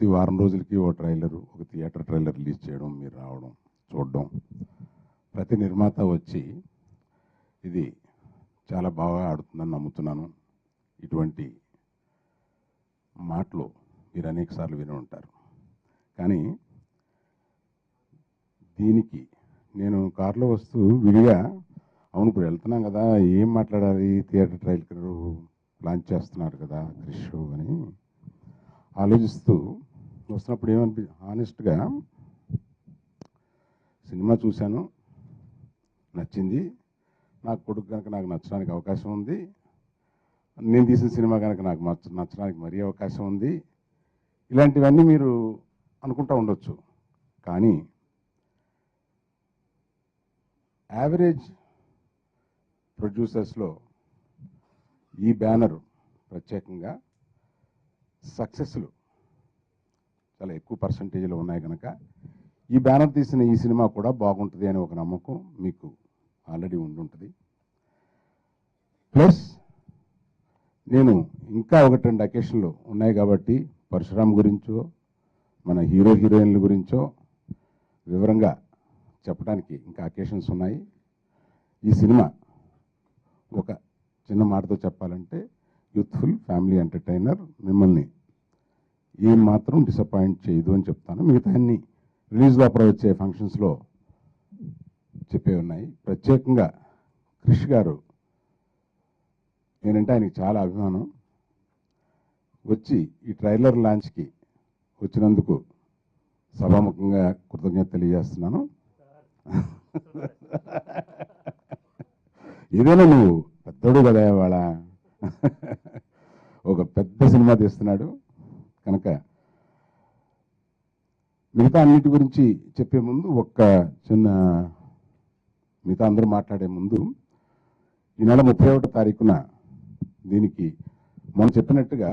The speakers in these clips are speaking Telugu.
ప్రతి వారం రోజులకి ఒక ట్రైలర్, ఒక థియేటర్ ట్రైలర్ రిలీజ్ చేయడం, మీరు రావడం, చూడడం, ప్రతి నిర్మాత వచ్చి ఇది చాలా బాగా ఆడుతుందని నమ్ముతున్నాను. ఇటువంటి మాటలు మీరు అనేక సార్లు విని ఉంటారు. కానీ దీనికి నేను కారులో వస్తూ విడిగా, అవును ఇప్పుడు వెళ్తున్నాం కదా, ఏం మాట్లాడాలి, థియేటర్ ట్రైలర్ లాంచ్ చేస్తున్నారు కదా క్రిష్ అని ఆలోచిస్తూ వస్తున్నప్పుడు హానెస్ట్గా సినిమా చూశాను, నచ్చింది, నాకు కొడుకు కనుక నాకు నచ్చడానికి అవకాశం ఉంది, నేను తీసిన సినిమా కనుక నాకు నచ్చడానికి మరీ అవకాశం ఉంది, ఇలాంటివన్నీ మీరు అనుకుంటూ ఉండొచ్చు. కానీ యావరేజ్ ప్రొడ్యూసర్స్లో ఈ బ్యానర్ ప్రత్యేకంగా సక్సెస్లు చాలా ఎక్కువ పర్సంటేజ్లో ఉన్నాయి కనుక ఈ బ్యానర్ తీసిన ఈ సినిమా కూడా బాగుంటుంది అనే ఒక నమ్మకం మీకు ఆల్రెడీ ఉండుంటుంది. ప్లస్ నేను ఇంకా 1-2 అకేషన్లు ఉన్నాయి కాబట్టి పరశురామ్ గురించో మన హీరోయిన్ల గురించో వివరంగా చెప్పడానికి ఇంకా అకేషన్స్ ఉన్నాయి. ఈ సినిమా ఒక చిన్న మాటతో చెప్పాలంటే యూత్ఫుల్ ఫ్యామిలీ ఎంటర్టైనర్, మిమ్మల్ని ఏం మాత్రం డిసప్పాయింట్ చేయదు అని చెప్తాను. మిగతా అన్ని రిలీజ్ లోపల వచ్చే ఫంక్షన్స్లో చెప్పే ఉన్నాయి. ప్రత్యేకంగా క్రిష్ గారు, నేనంటే ఆయనకి చాలా అభిమానం. వచ్చి ఈ ట్రైలర్ లాంచ్కి వచ్చినందుకు సభాముఖంగా కృతజ్ఞత తెలియజేస్తున్నాను. ఏదైనా నువ్వు పెద్దోడు కదా, వాళ్ళ ఒక పెద్ద సినిమా తీస్తున్నాడు కనుక మిగతా అన్నిటి గురించి చెప్పే ముందు ఒక్క చిన్న, మిగతా అందరూ మాట్లాడే ముందు, ఈ నెల 31వ తారీఖున దీనికి మనం చెప్పినట్టుగా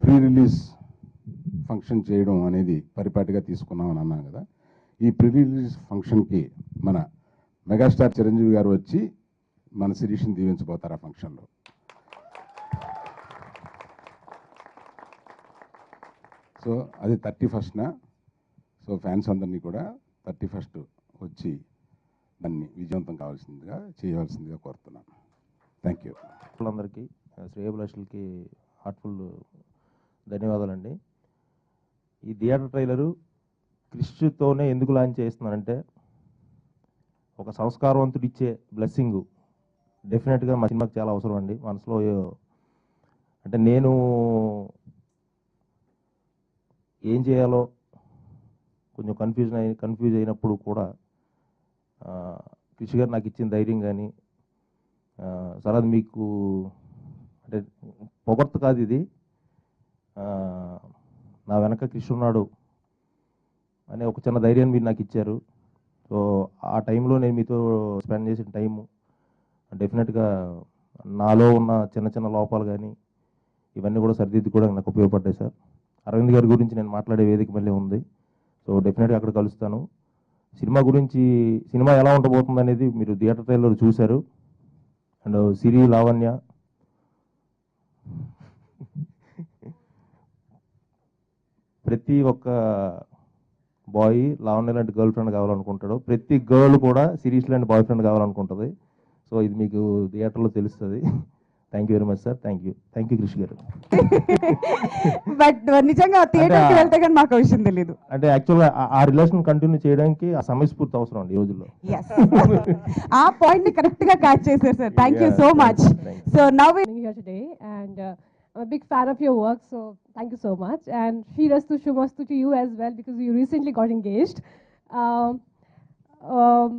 ప్రీ రిలీజ్ ఫంక్షన్ చేయడం అనేది పరిపాటిగా తీసుకున్నామని అన్నాను కదా. ఈ ప్రీ రిలీజ్ ఫంక్షన్కి మన మెగాస్టార్ చిరంజీవి గారు వచ్చి మన శిరీష్ని దీవించబోతారు ఆ ఫంక్షన్లో. సో అది 31న. సో ఫ్యాన్స్ అందరినీ కూడా 31st వచ్చి దాన్ని విజయవంతం చేయవలసిందిగా కోరుతున్నాను. Thank you. అందరికీ, శ్రేయోభిలాషులకి హార్ట్ఫుల్ ధన్యవాదాలండి. ఈ థియేటర్ ట్రైలరు క్రిష్తోనే ఎందుకు లాంచ్ చేస్తున్నానంటే, ఒక సంస్కారవంతుడు ఇచ్చే బ్లెస్సింగ్ డెఫినెట్గా మా సినిమాకి చాలా అవసరం అండి. మనసులో అంటే నేను ఏం చేయాలో కొంచెం కన్ఫ్యూజ్ అయినప్పుడు కూడా క్రిష్ గారు నాకు ఇచ్చిన ధైర్యం కానీ, సార్ అది మీకు అంటే పొగర్త కాదు, ఇది నా వెనక క్రిష్ ఉన్నాడు అనే ఒక చిన్న ధైర్యాన్ని మీరు నాకు ఇచ్చారు. సో ఆ టైంలో నేను మీతో స్పెండ్ చేసిన టైము డెఫినెట్గా నాలో ఉన్న చిన్న చిన్న లోపాలు కానీ ఇవన్నీ కూడా సరిదిద్దుకోవడానికి నాకు ఉపయోగపడ్డాయి సార్. అరవింద్ గారి గురించి నేను మాట్లాడే వేదిక మళ్ళీ ఉంది. సో డెఫినెట్గా అక్కడ కలుస్తాను. సినిమా గురించి, సినిమా ఎలా ఉండబోతుంది అనేది మీరు థియేటర్ ట్రైలర్ చూశారు. అండ్ సిరి, లావణ్య, ప్రతి ఒక్క బాయ్ లావణ్య లాంటి గర్ల్ ఫ్రెండ్ కావాలనుకుంటాడు, ప్రతి గర్ల్ కూడా సిరీస్ లాంటి బాయ్ ఫ్రెండ్ కావాలనుకుంటుంది. సో ఇది మీకు థియేటర్లో తెలుస్తుంది. Thank you very much sir. Thank you Krish గారు. బట్ నిజంగా థియేటర్కి వెళ్తే కానీ మాకు విషయం తెలియదు. అంటే యాక్చువల్గా ఆ రిలేషన్ కంటిన్యూ చేయడానికి ఆ సమయస్ఫూర్తి అవసరం అండి ఈ రోజుల్లో. ఆ పాయింట్ ని కరెక్ట్ గా క్యాచ్ చేశారు sir. Thank you so much. So now here today, and I'm a big fan of your work, so thank you so much. And Shreerastu Shumastu to you as well, because you recently got engaged. Um, um,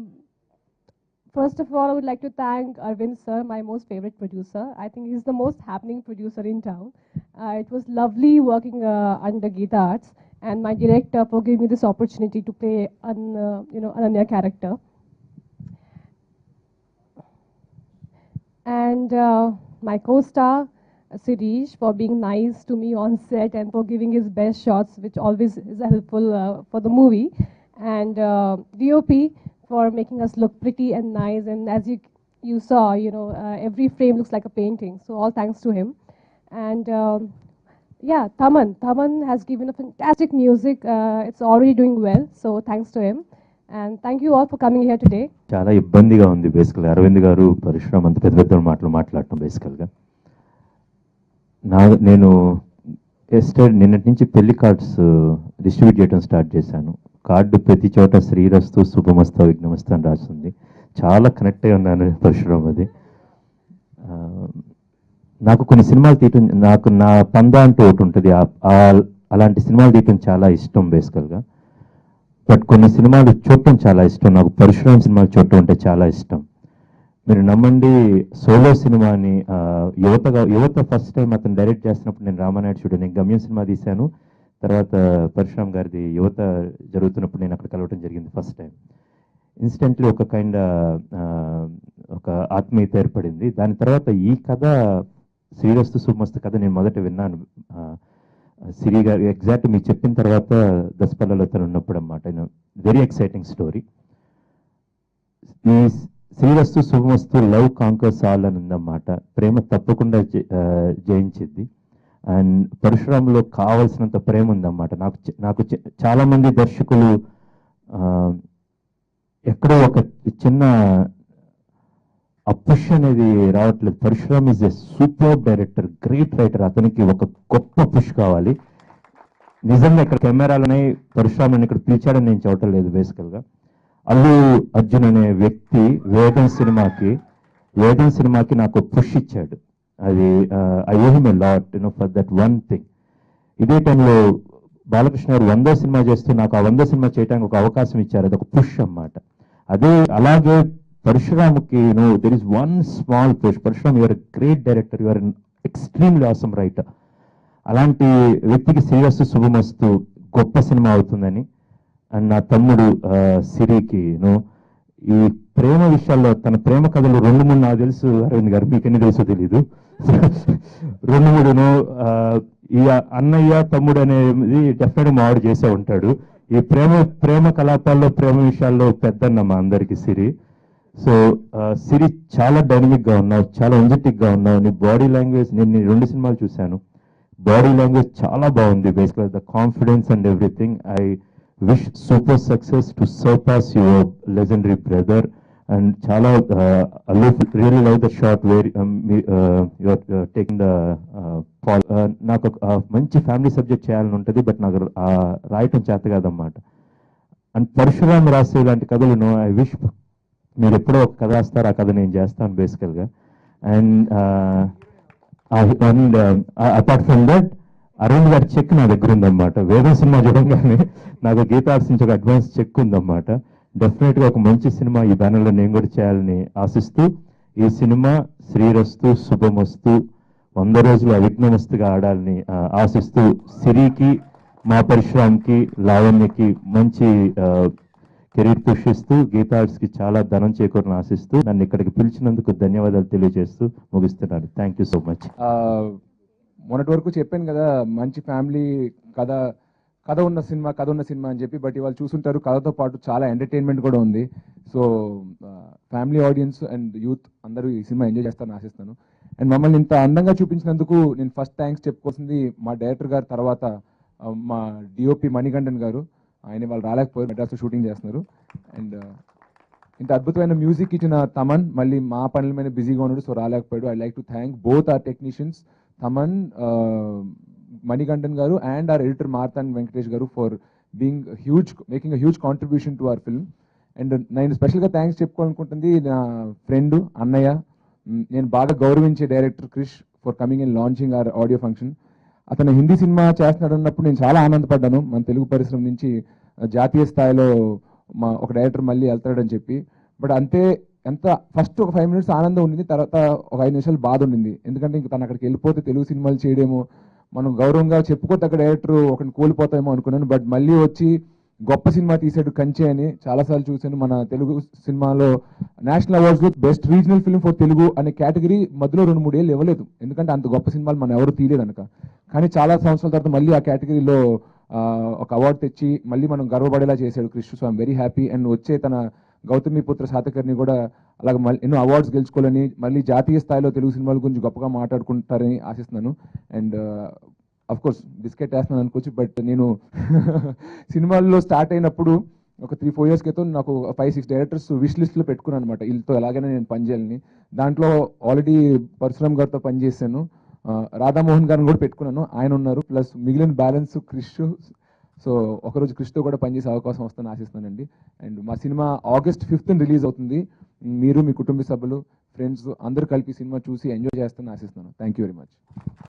First of all, I would like to thank Arvind sir, my most favorite producer. I think he's the most happening producer in town. It was lovely working under Geeta Arts, and my director for giving me this opportunity to play Ananya character. And my co-star Sirish for being nice to me on set and for giving his best shots, which always is helpful for the movie. And DOP for making us look pretty and nice. And as you saw, every frame looks like a painting. So all thanks to him. And Yeah, Taman. Taman has given a fantastic music. It's already doing well, so thanks to him. And thank you all for coming here today. చాలా ఇబ్బందిగా ఉంది బేసికల్గా అరవింద్ గారు పరశురామ్ అంత పెద్ద పెద్ద మాటలు మాట్లాడటం బేసికల్గా నేను నిన్నటి నుంచి పెళ్లి కార్డ్స్ డిస్ట్రిబ్యూట్ చేయడం స్టార్ట్ చేశాను. కార్డు ప్రతి చోట శ్రీరస్తు శుభమస్తు విఘ్నమస్తు అని రాస్తుంది. చాలా కనెక్ట్ అయి ఉన్నాను పరశురామ్. అది నాకు కొన్ని సినిమాలు తీయటం, నాకు నా పందా అంటూ ఒకటి ఉంటుంది, అలాంటి సినిమాలు తీయటం చాలా ఇష్టం బేసికల్గా. బట్ కొన్ని సినిమాలు చూడటం చాలా ఇష్టం. నాకు పరశురామ్ సినిమాలు చూడటం అంటే చాలా ఇష్టం. మీరు నమ్మండి, సోలో సినిమాని యువత ఫస్ట్ టైం అతను డైరెక్ట్ చేస్తున్నప్పుడు నేను రామానాయుడు స్టూడియో, నేను గమ్యం సినిమా తీశాను. తర్వాత పరశురామ్ గారిది యువత జరుగుతున్నప్పుడు నేను అక్కడ కలవటం జరిగింది ఫస్ట్ టైం. ఇన్స్టెంట్లీ ఒక ఒక ఆత్మీయత ఏర్పడింది. దాని తర్వాత ఈ కథ శ్రీరస్తు శుభమస్తు కథ నేను మొదట విన్నాను సిరి గారు ఎగ్జాక్ట్ మీకు చెప్పిన తర్వాత దశపల్లలో తను ఉన్నప్పుడు అన్నమాట. Very exciting story. ఈ శ్రీరస్తు శుభమస్తు లవ్ కాంకర్స్ ఆల్ అని ఉందన్నమాట. ప్రేమ తప్పకుండా జయించింది. అండ్ పరశురాములో కావాల్సినంత ప్రేమ ఉందన్నమాట. నాకు చాలా మంది దర్శకులు ఎక్కడో ఒక చిన్న పుష్ అనేది రావట్లేదు. Parashuram is a super director, great writer. అతనికి ఒక గొప్ప పుష్ కావాలి. నిజంగా ఇక్కడ కెమెరాలనే పరశురామ్ ఇక్కడ పిలిచాడని నేను చూడలేదు. బేసికల్గా అల్లు అర్జున్ అనే వ్యక్తి వేదం సినిమాకి నాకు పుష్ ఇచ్చాడు. అది I owe him a lot for that one thing. ఇదే టైంలో బాలకృష్ణ గారు 100 సినిమా చేస్తూ నాకు ఆ 100 సినిమా చేయడానికి ఒక అవకాశం ఇచ్చారు. అది ఒక పుష్ అన్నమాట. అలాగే పరశురామ్కి there is one small push. Parasuram your great director, your extremely awesome writer. అలాంటి వ్యక్తికి శ్రీరస్తు శుభమస్తు గొప్ప సినిమా అవుతుందని, అండ్ నా తమ్ముడు సిరికి ఈ ప్రేమ విషయాల్లో తన ప్రేమ కథలు 2-3 నాకు తెలుసు. అరవింద్ గారు మీకు ఎన్ని తెలుసో తెలీదు. 2-3 ఈ అన్నయ్య తమ్ముడు అనేది డెఫినెట్గా మావాడు చేసే ఉంటాడు. ఈ ప్రేమ కలాపాల్లో ప్రేమ విషయాల్లో పెద్దన్న మా అందరికి సిరి. సో సిరి చాలా డైనమిక్ గా ఉన్నావు, చాలా ఎనర్జెటిక్ గా ఉన్నావు. నీ బాడీ లాంగ్వేజ్, నేను 2 సినిమాలు చూశాను, బాడీ లాంగ్వేజ్ చాలా బాగుంది. బేసిక్గా the confidence and everything. I wish super success to surpass your legendary brother. And చాలా really love the shot where your taking the call. నాకు మంచి ఫ్యామిలీ సబ్జెక్ట్ చేయాలని ఉంటుంది, బట్ నాకు రాయటం చేత కాదన్నమాట. అండ్ పరశురామ్ రాసే ఇలాంటి కథలు ఐ విష్ మీరు ఎప్పుడో ఒక కథ రాస్తారు, ఆ కథ నేను చేస్తాను బేసికల్గా. And apart from that Arvind గారి చెక్ నా దగ్గర ఉందన్నమాట. వేదం సినిమా చూడంగానే నాకు గీతా ఆర్ట్స్ నుంచి ఒక అడ్వాన్స్ చెక్ ఉందన్నమాట. డెఫినెట్గా ఒక మంచి సినిమా ఈ బ్యానర్లో నేను కూడా చేయాలని ఆశిస్తూ, ఈ సినిమా శ్రీరస్తు శుభమస్తు 100 రోజులు అవిఘ్నమస్తుగా ఆడాలని ఆశిస్తూ, సిరికి, మా పరశురామ్కి, లావణ్యకి మంచి కెరీర్ పుషిస్తూ, గీతా ఆర్ట్స్కి చాలా ధనం చేకూరని ఆశిస్తూ, నన్ను ఇక్కడికి పిలిచినందుకు ధన్యవాదాలు తెలియజేస్తూ ముగిస్తున్నాను. Thank you so much. మొన్నటి వరకు చెప్పాను కదా, మంచి ఫ్యామిలీ కథ ఉన్న సినిమా అని చెప్పి. బట్ ఇవాళ చూసుంటారు, కథతో పాటు చాలా ఎంటర్టైన్మెంట్ కూడా ఉంది. So family audience and youth అందరూ ఈ సినిమా ఎంజాయ్ చేస్తారని ఆశిస్తాను. అండ్ మమ్మల్ని ఇంత అందంగా చూపించినందుకు నేను ఫస్ట్ థ్యాంక్స్ చెప్పుకోవాల్సింది మా డైరెక్టర్ గారు, తర్వాత మా డిఓపి మణికంఠన్ గారు. ఆయన వాళ్ళు రాలేకపోయారు, మెడ్రాస్లో షూటింగ్ చేస్తున్నారు. అండ్ ఇంత అద్భుతమైన మ్యూజిక్ ఇచ్చిన తమన్ మళ్ళీ మా పనుల మీద బిజీగా ఉన్నాడు, సో రాలేకపోయాడు. I like to thank both our technicians, Thaman, Manikantan garu and our editor Marthan Venkatesh garu for making a huge contribution to our film. And నేను స్పెషల్గా థ్యాంక్స్ చెప్పుకోవాలనుకుంటుంది నా ఫ్రెండ్ అన్నయ్య, నేను బాగా గౌరవించే director Krish for coming and launching our audio function. అతను హిందీ సినిమా చేస్తున్నాడు అన్నప్పుడు నేను చాలా ఆనందపడ్డాను. మన తెలుగు పరిశ్రమ నుంచి జాతీయ స్థాయిలో ఒక డైరెక్టర్ మళ్ళీ వెళ్తాడని చెప్పి. బట్ ఎంత ఫస్ట్ ఒక 5 minutes ఆనందం ఉండింది, తర్వాత ఒక 5 నిమిషాలు బాధ ఉండింది. ఎందుకంటే ఇంక తను అక్కడికి వెళ్ళిపోతే తెలుగు సినిమాలు చేయడేమో, మనం గౌరవంగా చెప్పుకోతే అక్కడ డైరెక్టర్ ఒకరిని కోల్పోతామేమో అనుకున్నాను. బట్ మళ్ళీ వచ్చి గొప్ప సినిమా తీసాడు కంచె అని చాలాసార్లు చూశాను. మన తెలుగు సినిమాలో నేషనల్ అవార్డ్స్లో best regional film for Telugu అనే కేటగిరీ మధ్యలో 2-3 ఏళ్ళు ఇవ్వలేదు, ఎందుకంటే అంత గొప్ప సినిమాలు మనం ఎవరు తీయలేదు కనుక. కానీ చాలా సంవత్సరాల తర్వాత మళ్ళీ ఆ కేటగిరీలో ఒక అవార్డు తెచ్చి మళ్ళీ మనం గర్వపడేలా చేశాడు Krish. So I'm very happy. And వచ్చే తన గౌతమిపుత్ర శాతకర్ని కూడా అలాగే ఎన్నో అవార్డ్స్ గెలుచుకోవాలని, మళ్ళీ జాతీయ స్థాయిలో తెలుగు సినిమాల గురించి గొప్పగా మాట్లాడుకుంటారని ఆశిస్తున్నాను. అండ్ అఫ్ కోర్స్ బిస్కెట్ వేస్తున్నాను అనుకోవచ్చు, బట్ నేను సినిమాల్లో స్టార్ట్ అయినప్పుడు ఒక 3-4 years క్రితం నాకు 5-6 డైరెక్టర్స్ విష్ లిస్ట్లో పెట్టుకున్నాను అనమాట, వీళ్ళతో ఎలాగైనా నేను పనిచేయాలని. దాంట్లో ఆల్రెడీ పరశురామ్ గారితో పనిచేశాను, రాధామోహన్ గారిని కూడా పెట్టుకున్నాను, ఆయన ఉన్నారు, ప్లస్ మిగిలిన బ్యాలెన్స్ క్రిష్. సో ఒకరోజు క్రిష్తో కూడా పనిచేసే అవకాశం వస్తుందని ఆశిస్తానండి. అండ్ మా సినిమా August 5th రిలీజ్ అవుతుంది. మీరు, మీ కుటుంబ సభ్యులు, ఫ్రెండ్స్ అందరూ కలిపి సినిమా చూసి ఎంజాయ్ చేస్తారని ఆశిస్తున్నాను. Thank you very much.